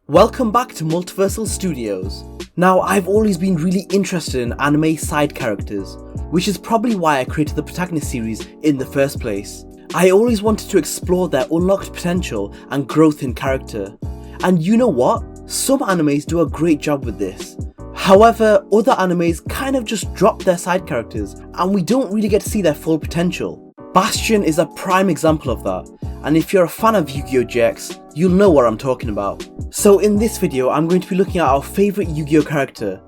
Welcome back to Multiversal Studios. Now, I've always been really interested in anime side characters, which is probably why I created the Protagonist series in the first place. I always wanted to explore their unlocked potential and growth in character. And you know what? Some animes do a great job with this. However, other animes kind of just drop their side characters and we don't really get to see their full potential. Bastion is a prime example of that, and if you're a fan of Yu-Gi-Oh! GX, you'll know what I'm talking about. So in this video, I'm going to be looking at our favourite Yu-Gi-Oh! Character.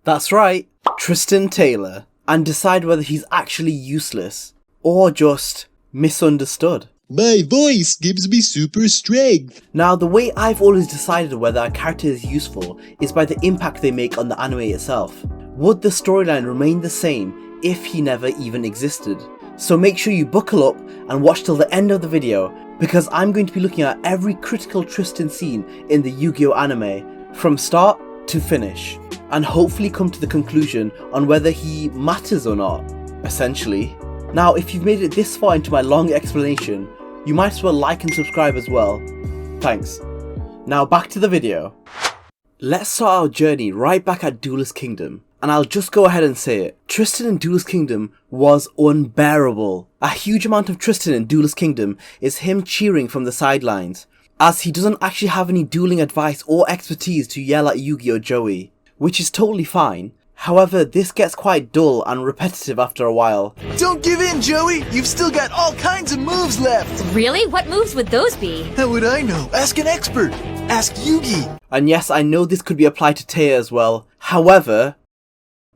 That's right, Tristan Taylor, and decide whether he's actually useless, or just misunderstood. My voice gives me super strength. Now, the way I've always decided whether a character is useful is by the impact they make on the anime itself. Would the storyline remain the same if he never even existed? So make sure you buckle up and watch till the end of the video, because I'm going to be looking at every critical Tristan scene in the Yu-Gi-Oh! Anime, from start to finish, and hopefully come to the conclusion on whether he matters or not, essentially. Now, if you've made it this far into my long explanation, you might as well like and subscribe as well. Thanks. Now back to the video. Let's start our journey right back at Duels Kingdom. And I'll just go ahead and say it. Tristan in Duels Kingdom was unbearable. A huge amount of Tristan in Duels Kingdom is him cheering from the sidelines, as he doesn't actually have any dueling advice or expertise to yell at Yugioh Joey, which is totally fine. However, this gets quite dull and repetitive after a while. Don't give in, Joey! You've still got all kinds of moves left! Really? What moves would those be? How would I know? Ask an expert! Ask Yugi! And yes, I know this could be applied to Taya as well. However,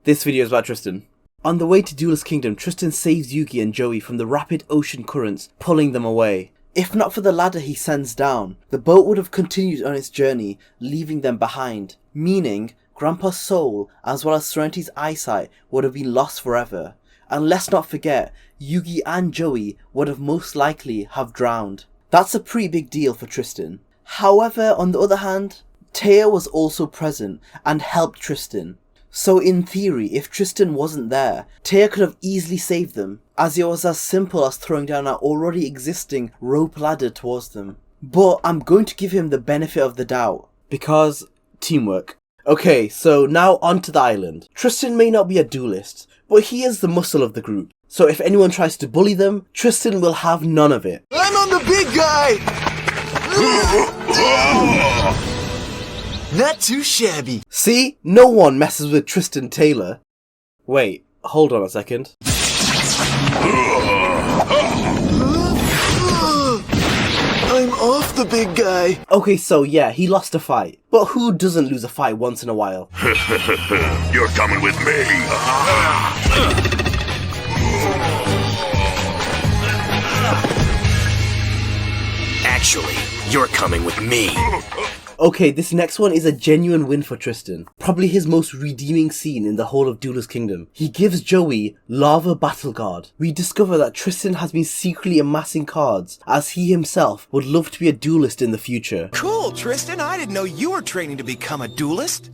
this video is about Tristan. On the way to Duels Kingdom, Tristan saves Yugi and Joey from the rapid ocean currents, pulling them away. If not for the ladder he sends down, the boat would have continued on its journey, leaving them behind, meaning Grandpa's soul, as well as Serenity's eyesight, would have been lost forever. And let's not forget, Yugi and Joey would have most likely have drowned. That's a pretty big deal for Tristan. However, on the other hand, Taya was also present and helped Tristan. So in theory, if Tristan wasn't there, Taya could have easily saved them, as it was as simple as throwing down an already existing rope ladder towards them. But I'm going to give him the benefit of the doubt, because teamwork. Okay, so now onto the island. Tristan may not be a duelist, but he is the muscle of the group. So if anyone tries to bully them, Tristan will have none of it. I'm on the big guy! Not too shabby. See? No one messes with Tristan Taylor. Wait, hold on a second. I'm off the big guy. Okay, so yeah, he lost a fight. But who doesn't lose a fight once in a while? You're coming with me. Actually, you're coming with me. Okay, this next one is a genuine win for Tristan. Probably his most redeeming scene in the whole of Duels Kingdom. He gives Joey Lava Battle Guard. We discover that Tristan has been secretly amassing cards, as he himself would love to be a duelist in the future. Cool, Tristan. I didn't know you were training to become a duelist.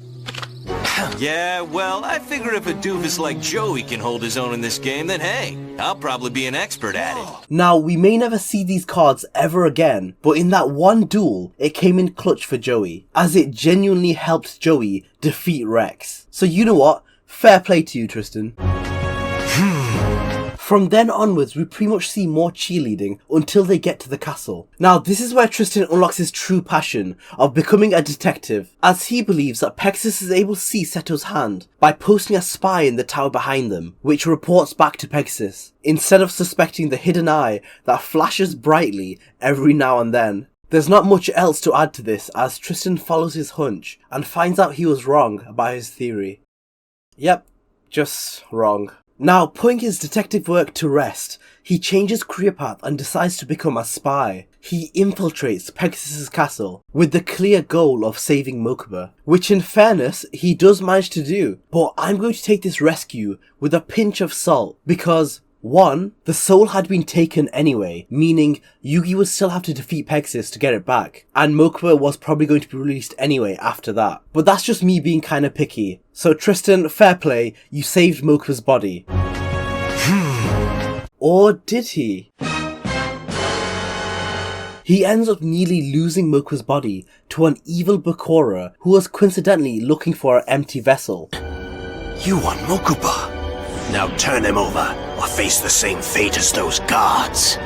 Yeah, well, I figure if a doofus like Joey can hold his own in this game, then hey, I'll probably be an expert at it. Now, we may never see these cards ever again, but in that one duel, it came in clutch for Joey, as it genuinely helped Joey defeat Rex. So you know what? Fair play to you, Tristan. From then onwards, we pretty much see more cheerleading until they get to the castle. Now, this is where Tristan unlocks his true passion of becoming a detective, as he believes that Pegasus is able to see Seto's hand by posting a spy in the tower behind them, which reports back to Pegasus, instead of suspecting the hidden eye that flashes brightly every now and then. There's not much else to add to this, as Tristan follows his hunch and finds out he was wrong about his theory. Yep, just wrong. Now, putting his detective work to rest, he changes career path and decides to become a spy. He infiltrates Pegasus' castle with the clear goal of saving Mokuba, which in fairness, he does manage to do. But I'm going to take this rescue with a pinch of salt, because 1. The soul had been taken anyway, meaning Yugi would still have to defeat Pegasus to get it back, and Mokuba was probably going to be released anyway after that. But that's just me being kinda picky. So Tristan, fair play, you saved Mokuba's body. Or did he? He ends up nearly losing Mokuba's body to an evil Bakura who was coincidentally looking for an empty vessel. You want Mokuba? Now turn him over, or face the same fate as those gods.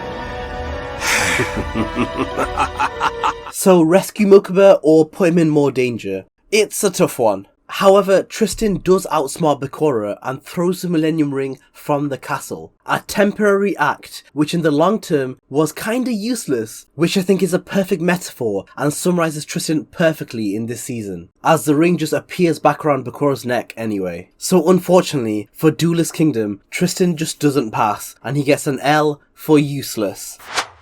So rescue Mokuba or put him in more danger? It's a tough one. However, Tristan does outsmart Bakura and throws the Millennium Ring from the castle. A temporary act, which in the long term was kinda useless, which I think is a perfect metaphor and summarizes Tristan perfectly in this season, as the ring just appears back around Bakura's neck anyway. So unfortunately, for Duels Kingdom, Tristan just doesn't pass, and he gets an L for useless.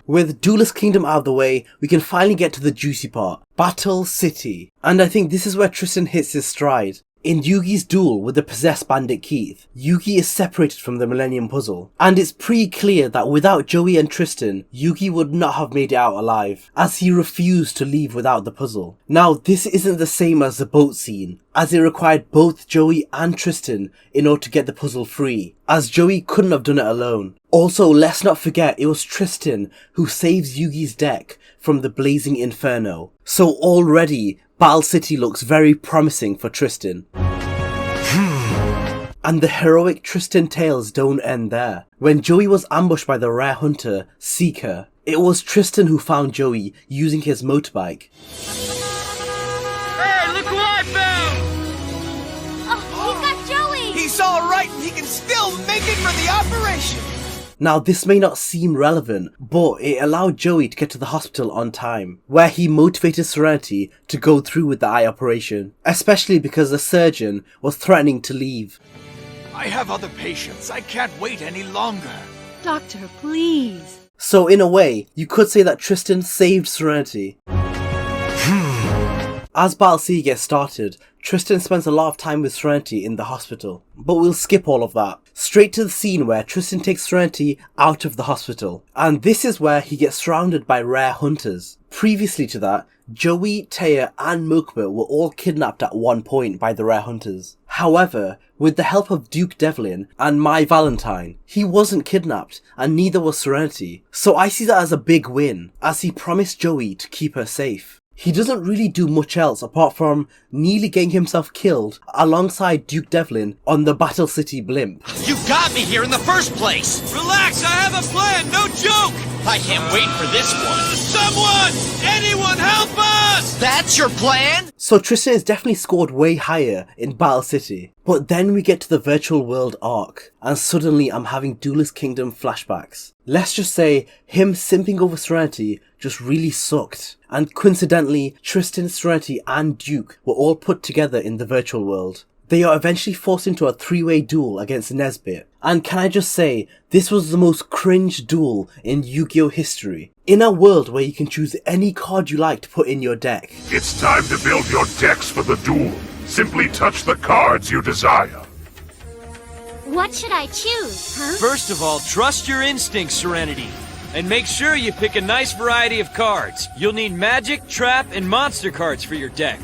With Duels Kingdom out of the way, we can finally get to the juicy part, Battle City. And I think this is where Tristan hits his stride. In Yugi's duel with the possessed bandit Keith, Yugi is separated from the Millennium Puzzle. And it's pretty clear that without Joey and Tristan, Yugi would not have made it out alive, as he refused to leave without the puzzle. Now, this isn't the same as the boat scene, as it required both Joey and Tristan in order to get the puzzle free, as Joey couldn't have done it alone. Also, let's not forget it was Tristan who saves Yugi's deck from the blazing inferno. So already, Battle City looks very promising for Tristan. And the heroic Tristan tales don't end there. When Joey was ambushed by the rare hunter, Seeker, it was Tristan who found Joey using his motorbike. Hey, look who I found! Oh, he's got Joey! He's all right, and he can still make it for the operation. Now this may not seem relevant, but it allowed Joey to get to the hospital on time, where he motivated Serenity to go through with the eye operation, especially because the surgeon was threatening to leave. I have other patients. I can't wait any longer. Doctor, please. So in a way, you could say that Tristan saved Serenity. As Battle City gets started, Tristan spends a lot of time with Serenity in the hospital, but we'll skip all of that. Straight to the scene where Tristan takes Serenity out of the hospital, and this is where he gets surrounded by rare hunters. Previously to that, Joey, Taya and Mokuba were all kidnapped at one point by the rare hunters. However, with the help of Duke Devlin and My Valentine, he wasn't kidnapped and neither was Serenity. So I see that as a big win, as he promised Joey to keep her safe. He doesn't really do much else apart from nearly getting himself killed alongside Duke Devlin on the Battle City blimp. You got me here in the first place! Relax, I have a plan, no joke! I can't wait for this one! Someone! Anyone help us! That's your plan? So Tristan is definitely scored way higher in Battle City. But then we get to the virtual world arc, and suddenly I'm having Duels Kingdom flashbacks. Let's just say, him simping over Serenity just really sucked. And coincidentally, Tristan, Serenity and Duke were all put together in the virtual world. They are eventually forced into a three-way duel against Nesbit. And can I just say, this was the most cringe duel in Yu-Gi-Oh history. In a world where you can choose any card you like to put in your deck. It's time to build your decks for the duel. Simply touch the cards you desire. What should I choose, huh? First of all, trust your instincts, Serenity. And make sure you pick a nice variety of cards. You'll need magic, trap, and monster cards for your deck.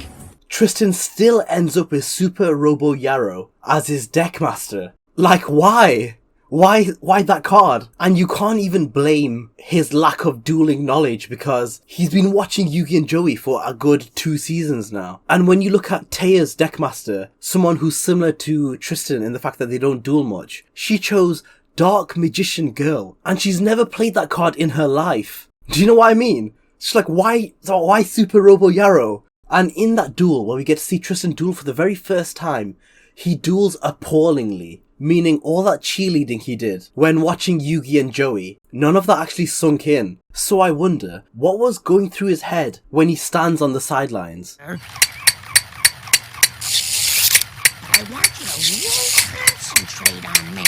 Tristan still ends up with Super Robo Yarrow as his deckmaster. Like, why? Why that card? And you can't even blame his lack of dueling knowledge because he's been watching Yugi and Joey for a good 2 seasons now. And when you look at Taya's deckmaster, someone who's similar to Tristan in the fact that they don't duel much, she chose Dark Magician Girl, and she's never played that card in her life. Do you know what I mean? It's like, why Super Robo Yarrow? And in that duel, where we get to see Tristan duel for the very first time, he duels appallingly, meaning all that cheerleading he did when watching Yugi and Joey, none of that actually sunk in. So I wonder, what was going through his head when he stands on the sidelines? I want you to really concentrate on me.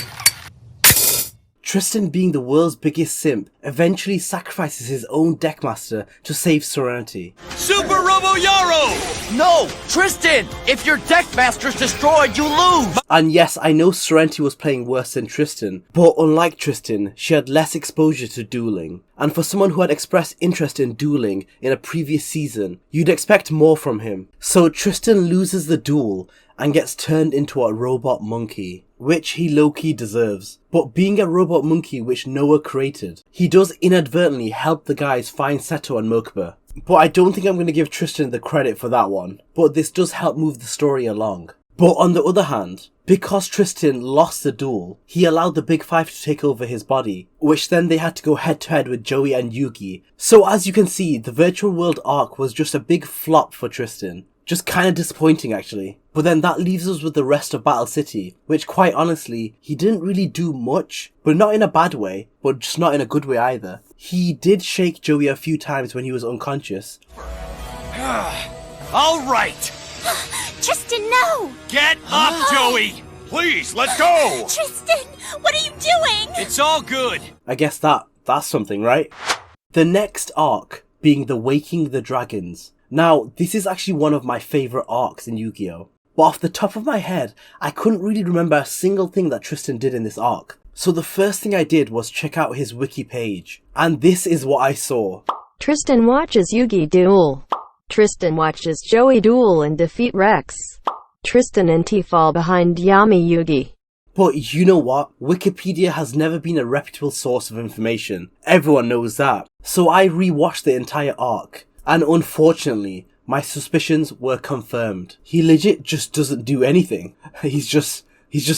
Tristan, being the world's biggest simp, eventually sacrifices his own deckmaster to save Serenity. Super Robo Yarrow! No! Tristan! If your deckmaster's destroyed, you lose! And yes, I know Serenity was playing worse than Tristan, but unlike Tristan, she had less exposure to dueling. And for someone who had expressed interest in dueling in a previous season, you'd expect more from him. So Tristan loses the duel and gets turned into a robot monkey. which he low-key deserves. But being a robot monkey which Noah created, he does inadvertently help the guys find Seto and Mokuba. But I don't think I'm going to give Tristan the credit for that one, but this does help move the story along. But on the other hand, because Tristan lost the duel, he allowed the Big Five to take over his body, which then they had to go head to head with Joey and Yugi. So as you can see, the virtual world arc was just a big flop for Tristan. Just kinda disappointing actually. But then that leaves us with the rest of Battle City, which quite honestly, he didn't really do much, but not in a bad way, but just not in a good way either. He did shake Joey a few times when he was unconscious. All right! Tristan, no! Get up, Joey! Please, let's go! Tristan, what are you doing? It's all good. I guess that's something, right? The next arc being the Waking the Dragons. Now, this is actually one of my favourite arcs in Yu-Gi-Oh! But off the top of my head, I couldn't really remember a single thing that Tristan did in this arc. So the first thing I did was check out his wiki page. And this is what I saw. Tristan watches Yugi duel. Tristan watches Joey duel and defeat Rex. Tristan and T fall behind Yami Yugi. But you know what? Wikipedia has never been a reputable source of information. Everyone knows that. So I rewatched the entire arc. And unfortunately, my suspicions were confirmed. He legit just doesn't do anything. He's just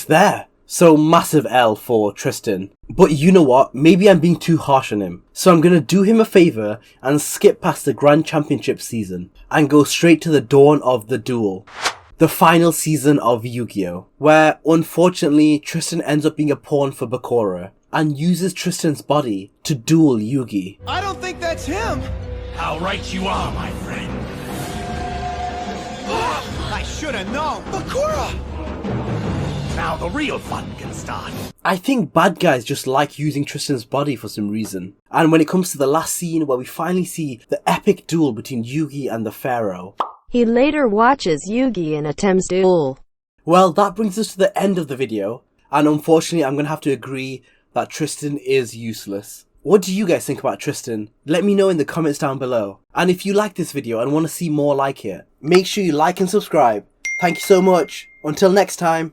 there. So massive L for Tristan. But you know what? Maybe I'm being too harsh on him. So I'm gonna do him a favour and skip past the Grand Championship season and go straight to the dawn of the duel. The final season of Yu-Gi-Oh! Where unfortunately Tristan ends up being a pawn for Bakura and uses Tristan's body to duel Yugi. I don't think that's him! How right you are, my friend. I should have known! Bakura! Now the real fun can start. I think bad guys just like using Tristan's body for some reason. And when it comes to the last scene where we finally see the epic duel between Yugi and the Pharaoh. He later watches Yugi and attempts duel. Well, that brings us to the end of the video. And unfortunately, I'm going to have to agree that Tristan is useless. What do you guys think about Tristan? Let me know in the comments down below. And if you like this video and want to see more like it, make sure you like and subscribe. Thank you so much. Until next time.